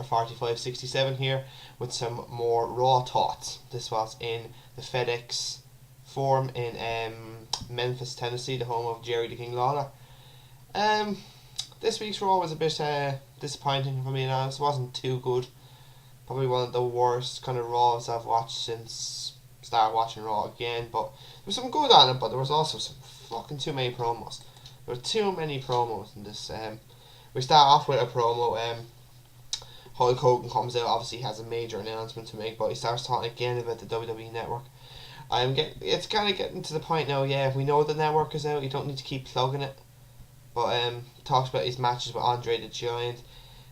number 4567 here with some more Raw thoughts. This was in the FedEx Forum in Memphis, Tennessee, the home of Jerry the King Lawler. This week's Raw was a bit disappointing, if I'm being honest. It wasn't too good. Probably one of the worst kind of Raws I've watched since started watching Raw again. But there was some good on it, but there was also some fucking too many promos. There were too many promos in this. We start off with a promo. Hulk Hogan comes out. Obviously, he has a major announcement to make, but he starts talking again about the WWE Network. It's kind of getting to the point now. Yeah, we know the network is out. You don't need to keep plugging it. But talks about his matches with Andre the Giant,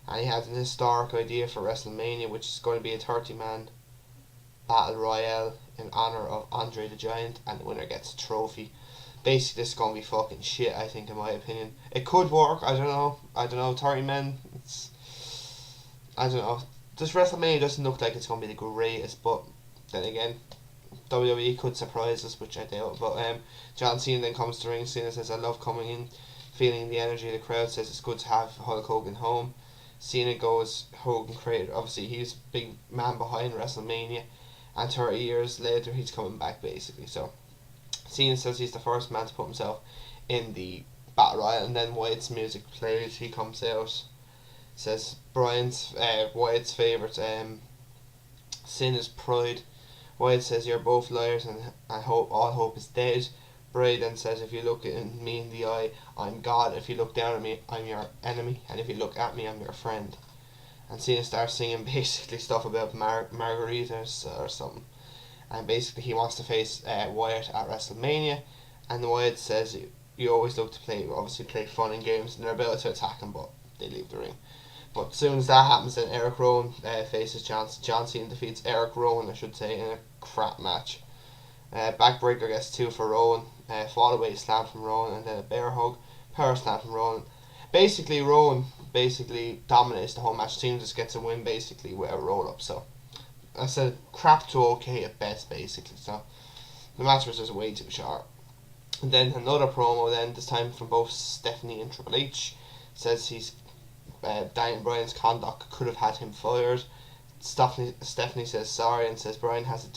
and he has an historic idea for WrestleMania, which is going to be a 30-man battle royale in honor of Andre the Giant, and the winner gets a trophy. Basically, this is going to be fucking shit, I think, in my opinion. It could work, I don't know, 30 men, I don't know. This WrestleMania doesn't look like it's going to be the greatest, but then again, WWE could surprise us, which I doubt. But John Cena then comes to ring. Cena says, I love coming in, feeling the energy of the crowd, says it's good to have Hulk Hogan home. Cena goes, Hogan created, obviously he's a big man behind WrestleMania, and 30 years later he's coming back basically. So Cena says he's the first man to put himself in the Battle Royal, and then Wyatt's music plays. He comes out, says Bryan's Wyatt's favourite, sin is pride. Wyatt says you're both liars and I hope all hope is dead. Bray then says if you look at me in the eye, I'm God. If you look down at me, I'm your enemy, and if you look at me, I'm your friend. And Cena starts singing basically stuff about margaritas or something. And basically he wants to face Wyatt at WrestleMania, and Wyatt says you always look to play fun and games, and they're about to attack him, but they leave the ring. But as soon as that happens, then Eric Rowan faces John Cena, defeats Eric Rowan, I should say, in a crap match. Backbreaker gets 2 for Rowan, fall away slam from Rowan, and then a bear hug, power slam from Rowan. Basically, Rowan dominates the whole match. Cena just gets a win basically with a roll up. So I said crap to okay at best basically. So the match was just way too short. And then another promo then, this time from both Stephanie and Triple H, says he's Daniel Bryan's conduct could have had him fired. Stephanie says sorry and says Bryan has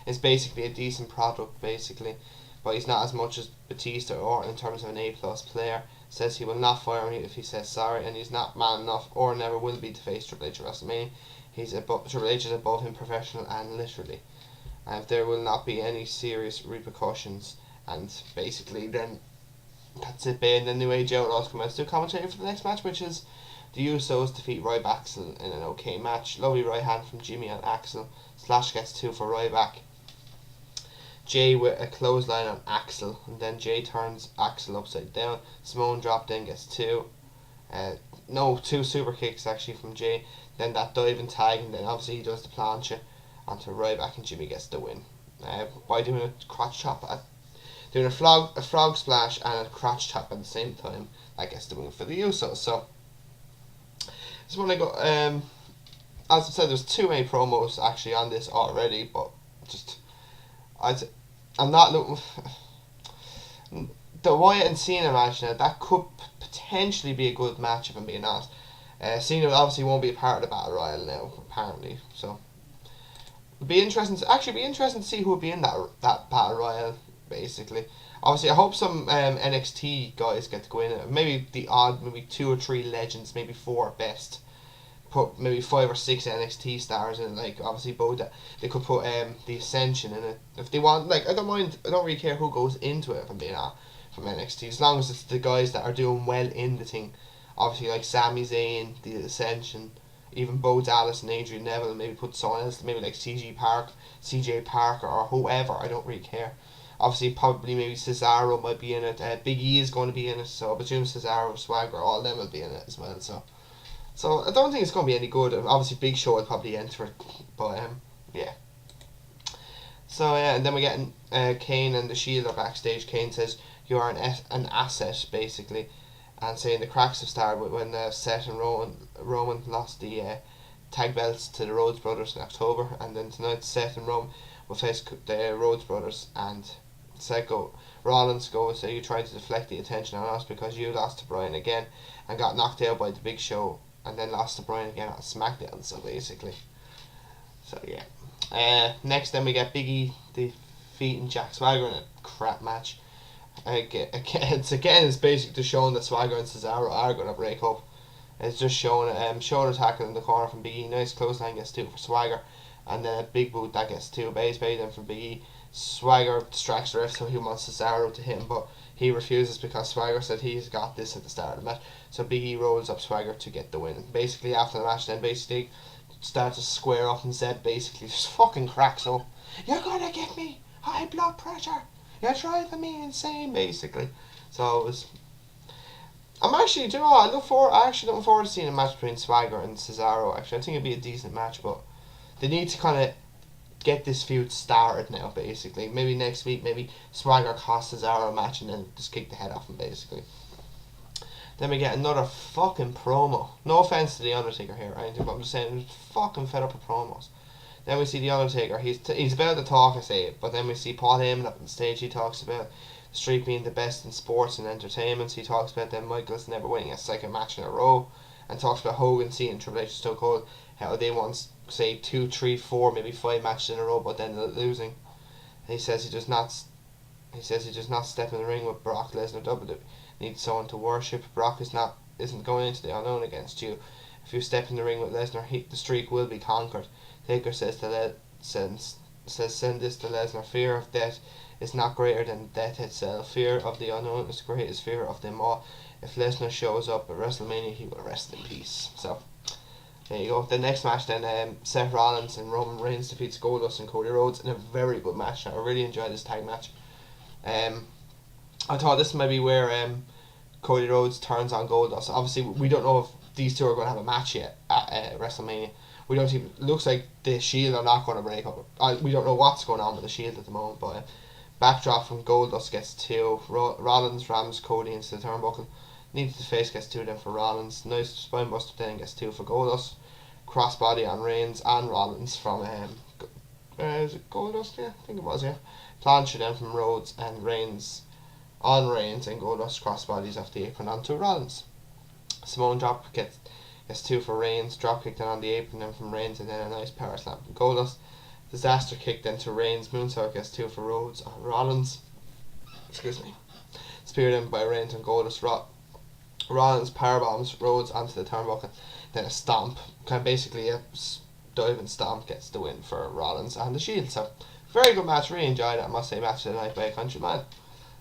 it's basically a decent product basically, but he's not as much as Batista or in terms of an A+ player. Says he will not fire me if he says sorry, and he's not man enough or never will be to face Triple H at WrestleMania. Triple H is above him professional and literally, and there will not be any serious repercussions. And basically then that's it. And then New Age Outlaws come out to do commentary for the next match, which is the Usos defeat Ryback in an okay match. Lovely right hand from Jimmy and Axel. Slash gets 2 for Ryback. Jay with a clothesline on Axel, and then Jay turns Axel upside down. Simone drop then gets 2. 2 super kicks actually from Jay. Then that diving tag, and then obviously he does the plancha onto Ryback, and Jimmy gets the win. By doing a crotch chop, doing a frog splash and a crotch chop at the same time, that gets the win for the Usos. So just want to go. As I said, there's too many promos actually on this already, but just I'm not looking. The Wyatt and Cena match now, that could potentially be a good match if I'm being honest. Cena obviously won't be a part of the Battle Royal now, apparently. So it'd be interesting. Be interesting to see who would be in that Battle Royal. Basically, obviously, I hope some NXT guys get to go in. Maybe the odd, maybe 2 or 3 legends, maybe 4 at best. Put maybe 5 or 6 NXT stars in, like obviously both. They could put the Ascension in it if they want. Like I don't mind. I don't really care who goes into it. If I'm being honest, from NXT, as long as it's the guys that are doing well in the thing. Obviously, like Sami Zayn, the Ascension, even Bo Dallas and Adrian Neville. Maybe put someone else, maybe like CJ Parker, or whoever. I don't really care. Obviously, probably maybe Cesaro might be in it. Big E is going to be in it, so I presume Cesaro, Swagger, all of them will be in it as well. So I don't think it's going to be any good. Obviously, Big Show will probably enter it, but yeah. So yeah, and then we're getting Kane and the Shield are backstage. Kane says you are an asset basically, and saying the cracks have started when Seth and Roman lost the tag belts to the Rhodes Brothers in October, and then tonight Seth and Roman will face the Rhodes Brothers, and Rollins goes, so you tried to deflect the attention on us because you lost to Bryan again and got knocked out by the Big Show and then lost to Bryan again on SmackDown. So basically, so yeah. Next, then we get Big E defeating Jack Swagger in a crap match. It's basically just showing that Swagger and Cesaro are going to break up. It's just showing shoulder tackle in the corner from Big E. Nice clothesline gets 2 for Swagger, and then a big boot that gets 2 base bait then from Big E. Swagger distracts the ref, so he wants Cesaro to hit him, but he refuses because Swagger said he's got this at the start of the match. So Big E rolls up Swagger to get the win. Basically, after the match, then basically starts to square up and said basically just fucking cracks up. You're gonna get me high blood pressure. You're driving me insane, basically. So it was. I'm actually, do you know what? I'm actually looking forward to seeing a match between Swagger and Cesaro. Actually, I think it'd be a decent match, but they need to kind of get this feud started now, basically. Maybe next week, maybe Swagger costs Cesaro a match and then just kick the head off him, basically. Then we get another fucking promo. No offense to The Undertaker here or anything, but I'm just saying, I'm fucking fed up with promos. Then we see The Undertaker. He's about to talk, I say, but then we see Paul Heyman up on stage. He talks about the streak being the best in sports and entertainment. He talks about them Michaels never winning a second match in a row, and talks about Hogan, Cena, and Triple H, Stone Cold, how they once say 2, 3, 4, maybe 5 matches in a row, but then losing. And he says he does not. He says he does not step in the ring with Brock Lesnar. WWE needs someone to worship. Brock isn't going into the unknown against you. If you step in the ring with Lesnar, the streak will be conquered. Taker says send this to Lesnar. Fear of death is not greater than death itself. Fear of the unknown is the greatest fear of them all. If Lesnar shows up at WrestleMania, he will rest in peace. So there you go. The next match then, Seth Rollins and Roman Reigns defeats Goldust and Cody Rhodes in a very good match. I really enjoyed this tag match. I thought this might be where Cody Rhodes turns on Goldust. Obviously, we don't know if these two are going to have a match yet at WrestleMania. We don't even. Looks like the Shield are not going to break up. We don't know what's going on with the Shield at the moment. But backdrop from Goldust gets 2. Rollins rams Cody into the turnbuckle. Needs the face gets 2 then for Rollins. Nice spinebuster then gets 2 for Goldust. Crossbody on Reigns and Rollins from is it Goldust? Yeah, I think it was. Yeah. Plancha then from Rhodes and Reigns on Reigns, and Goldust crossbodies off the apron onto Rollins. Simone drop gets 2 for Reigns, dropkick then on the apron then from Reigns, and then a nice power slam from Goldust. Disaster kick then to Reigns, moonsault gets 2 for Rhodes on Rollins. Excuse me. Spear then by Reigns and Goldust. Rollins powerbombs Rhodes onto the turnbuckle, then a stomp, kind of basically a dive and stomp gets the win for Rollins and the Shield. So very good match, really enjoyed it. I must say, match of the night by a country man.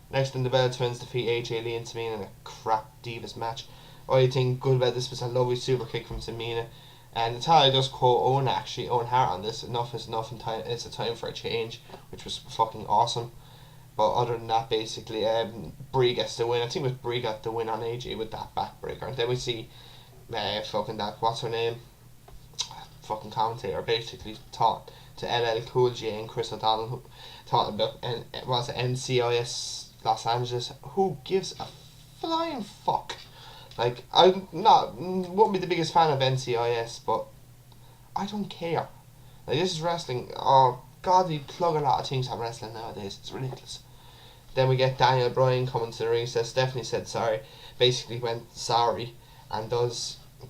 Next in the Bella Twins defeat AJ Lee and Tamina in a crap Divas match. Only thing good about this was a lovely super kick from Tamina, and Natalia does quote Owen Hart on this. Enough is enough, and it's a time for a change, which was fucking awesome. But other than that, basically, Brie gets the win. I think it was Brie got the win on AJ with that backbreaker. And then we see fucking that, what's her name? Fucking commentator basically talked to LL Cool J and Chris O'Donnell, who talking about NCIS Los Angeles. Who gives a flying fuck? Like, wouldn't be the biggest fan of NCIS, but I don't care. Like, this is wrestling. Oh God, they plug a lot of things on wrestling nowadays. It's ridiculous. Then we get Daniel Bryan coming to the ring. Says Stephanie said sorry. Basically went sorry, and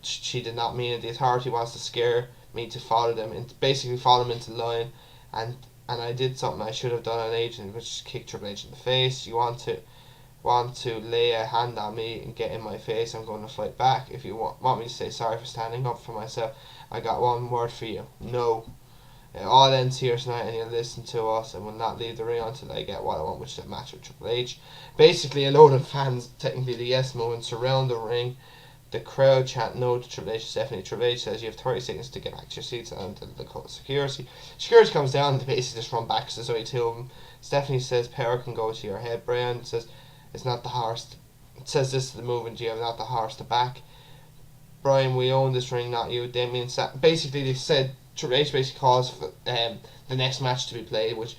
she did not mean it. The authority wants to scare me to follow them, and basically follow them into line, and I did something I should have done on agent, which is kick Triple H in the face. You want to lay a hand on me and get in my face, I'm going to fight back. If you want me to say sorry for standing up for myself, I got one word for you: no. It all ends here tonight, and you'll listen to us and will not leave the ring until I get what I want, which is a match with Triple H. Basically, a load of fans, technically the yes movement, surround the ring. The crowd chant no to Triple H. Stephanie. Triple H says you have 30 seconds to get back to your seats until the call security. Security comes down, they basically just run back, so there's only 2 of them. Stephanie says power can go to your head. Bryan says it's not the horse. It says this to the movement, you have not the horse to back. Bryan, we own this ring, not you. Damien basically they said Triple H basically calls for the next match to be played, which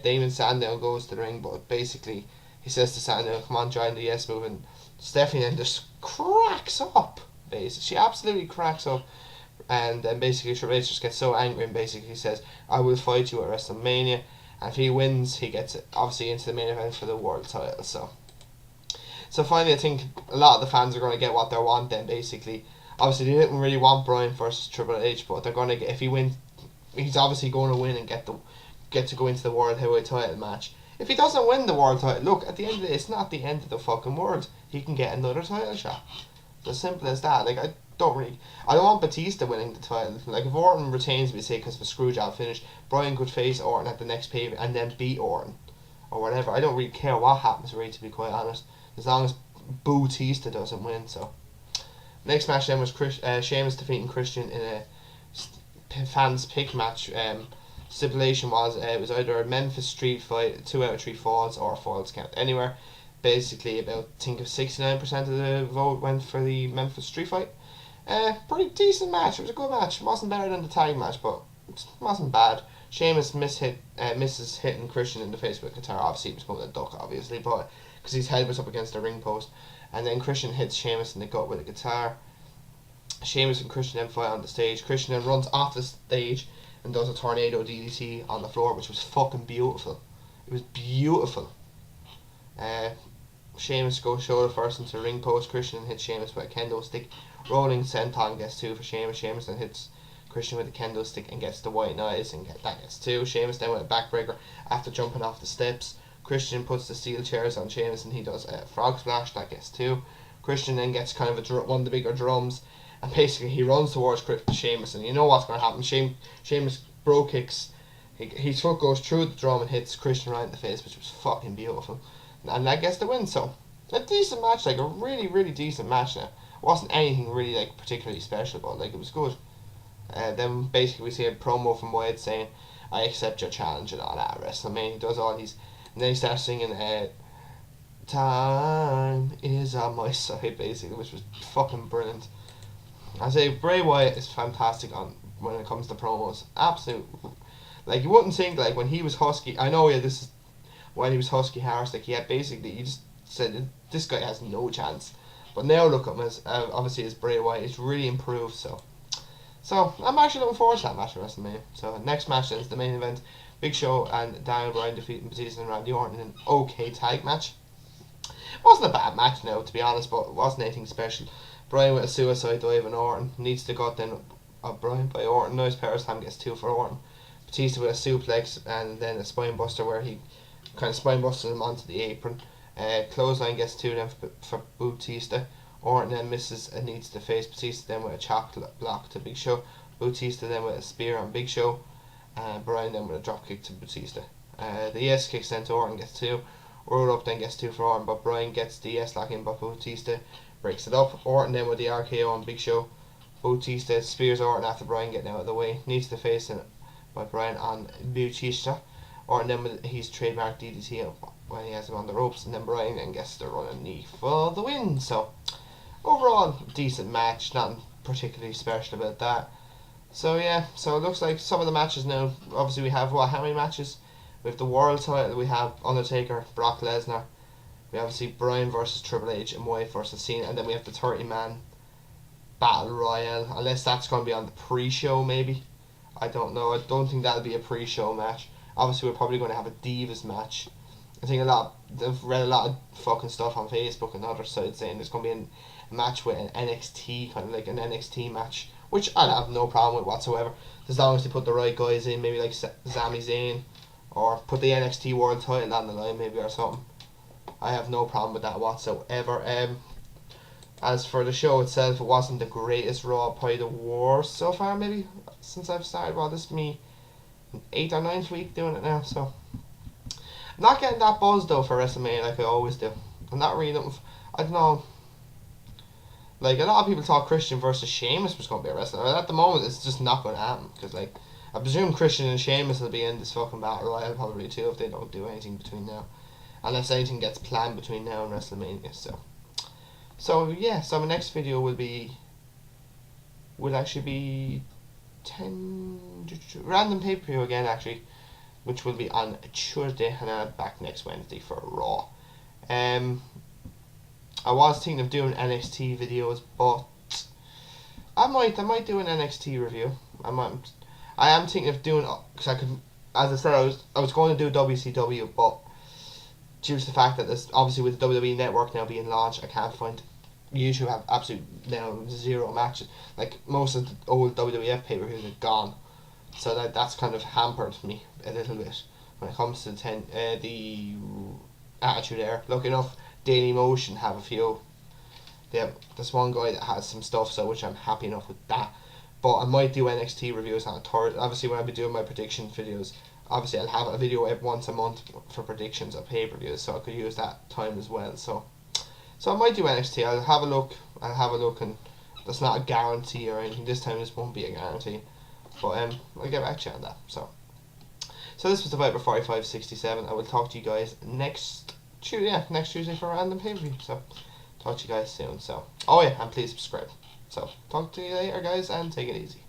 Damien Sandow goes to the ring, but basically he says to Sandow, come on, join the yes movement. Stephanie then just cracks up. Basically, she absolutely cracks up, and then basically Triple H just gets so angry and basically says, I will fight you at WrestleMania, and if he wins, he gets obviously into the main event for the world title. So finally, I think a lot of the fans are going to get what they want then, basically. Obviously, they didn't really want Bryan versus Triple H, but they're gonna get if he wins. He's obviously going to win and get to go into the World Heavyweight Title match. If he doesn't win the World Title, look, at the end of it, it's not the end of the fucking world. He can get another title shot. It's as simple as that. Like, I don't want Batista winning the title. Like, if Orton retains, we say, because of a screwjob finish, Bryan could face Orton at the next pay and then beat Orton. Or whatever. I don't really care what happens, really, to be quite honest. As long as Batista doesn't win, so. Next match then was Sheamus defeating Christian in a fans pick match. Stipulation was it was either a Memphis Street fight, 2 out of 3 falls, or falls count anywhere. Basically, about think of 69% of the vote went for the Memphis Street fight. Pretty decent match. It was a good match. It wasn't better than the tag match, but it wasn't bad. Sheamus misses hitting Christian in the face with a guitar. Obviously, he was going to duck, obviously, but because his head was up against the ring post. And then Christian hits Sheamus in the gut with a guitar. Sheamus and Christian then fight on the stage. Christian then runs off the stage and does a tornado DDT on the floor, which was fucking beautiful. It was beautiful. Sheamus goes shoulder first into the ring post. Christian hits Sheamus with a kendo stick. Rolling senton gets 2 for Sheamus. Sheamus then hits Christian with a kendo stick and gets the white knives and that gets 2. Sheamus then with a backbreaker after jumping off the steps. Christian puts the steel chairs on Sheamus and he does a frog splash, that gets 2. Christian then gets kind of one of the bigger drums and basically he runs towards Sheamus and you know what's going to happen. Sheamus bro kicks, his foot goes through the drum and hits Christian right in the face, which was fucking beautiful. And that gets the win, so a decent match, like a really, really decent match now. It wasn't anything really like particularly special, but like it was good. Then basically we see a promo from Wyatt saying, I accept your challenge and all that rest. I mean, he does all these. And then he starts singing Time is on my side, basically, which was fucking brilliant. I say Bray Wyatt is fantastic on when it comes to promos. Absolute. Like, you wouldn't think, like, when he was Husky, I know, yeah, this is when he was Husky Harris, like, yeah, basically, you just said, this guy has no chance. But now look at him as, obviously, as Bray Wyatt, he's really improved, so I'm actually looking forward to that match for WrestleMania. So, next match is the main event. Big Show and Daniel Bryan defeating Batista and Randy Orton in an okay tag match. It wasn't a bad match now, to be honest, but it wasn't anything special. Bryan with a suicide dive and Orton needs to gut then of Bryan by Orton. Nice power slam gets 2 for Orton. Batista with a suplex and then a spine buster where he kind of spine busted him onto the apron. Clothesline gets 2 then for Batista. Orton then misses and needs to face Batista then with a chop block to Big Show. Batista then with a spear on Big Show. Bryan then with a drop kick to Batista. The yes kick sent to Orton gets 2. Roll up then gets 2 for Orton, but Bryan gets the yes lock in, but Batista breaks it up. Orton then with the RKO on Big Show. Batista spears Orton after Bryan getting out of the way. Needs to face it by Bryan on Batista. Orton then with his trademark DDT when he has him on the ropes, and then Bryan then gets the running knee for the win. So overall, decent match. Nothing particularly special about that. So yeah, so it looks like some of the matches now, obviously we have, how many matches? We have the world title, we have Undertaker, Brock Lesnar, we obviously Bryan versus Triple H and Wyatt versus Cena, and then we have the 30-man Battle Royale, unless that's going to be on the pre-show maybe. I don't know, I don't think that'll be a pre-show match. Obviously we're probably going to have a Divas match. I think I've read a lot of fucking stuff on Facebook and other sites saying there's going to be a match with an NXT, kind of like an NXT match, which I'd have no problem with whatsoever, as long as they put the right guys in, maybe like Sami Zayn, or put the NXT World Title on the line maybe or something. I have no problem with that whatsoever. As for the show itself, it wasn't the greatest Raw, probably the worst so far maybe, since I've started. Well, this is me 8th or 9th week doing it now, so I'm not getting that buzz though for WrestleMania like I always do. I'm not really looking I don't know. Like, a lot of people thought Christian versus Sheamus was going to be a wrestler. At the moment, it's just not going to happen. Because, like, I presume Christian and Sheamus will be in this fucking Battle Royale probably too if they don't do anything between now. Unless anything gets planned between now and WrestleMania. So yeah, so my next video will actually be 10... random pay-per-view again, actually. Which will be on Tuesday. And then I'm back next Wednesday for Raw. I was thinking of doing NXT videos, but I might do an NXT review. I am thinking of doing, because I could, as I said, I was going to do WCW, but due to the fact that there's obviously with the WWE Network now being launched, I can't find YouTube have absolute now zero matches. Like most of the old WWF pay per views are gone, so that's kind of hampered me a little bit when it comes to the Attitude Era. Lucky enough, Daily Motion have a few. There's one guy that has some stuff, so which I'm happy enough with that. But I might do NXT reviews on a third. Obviously, when I be doing my prediction videos, obviously I'll have a video once a month for predictions of pay per views, so I could use that time as well. So I might do NXT. I'll have a look. And that's not a guarantee or anything. This time, this won't be a guarantee. But I'll get back to you on that. So this was the Viper 4567. I will talk to you guys next Tuesday for a random pay per view. So talk to you guys soon. So and please subscribe. So talk to you later, guys, and take it easy.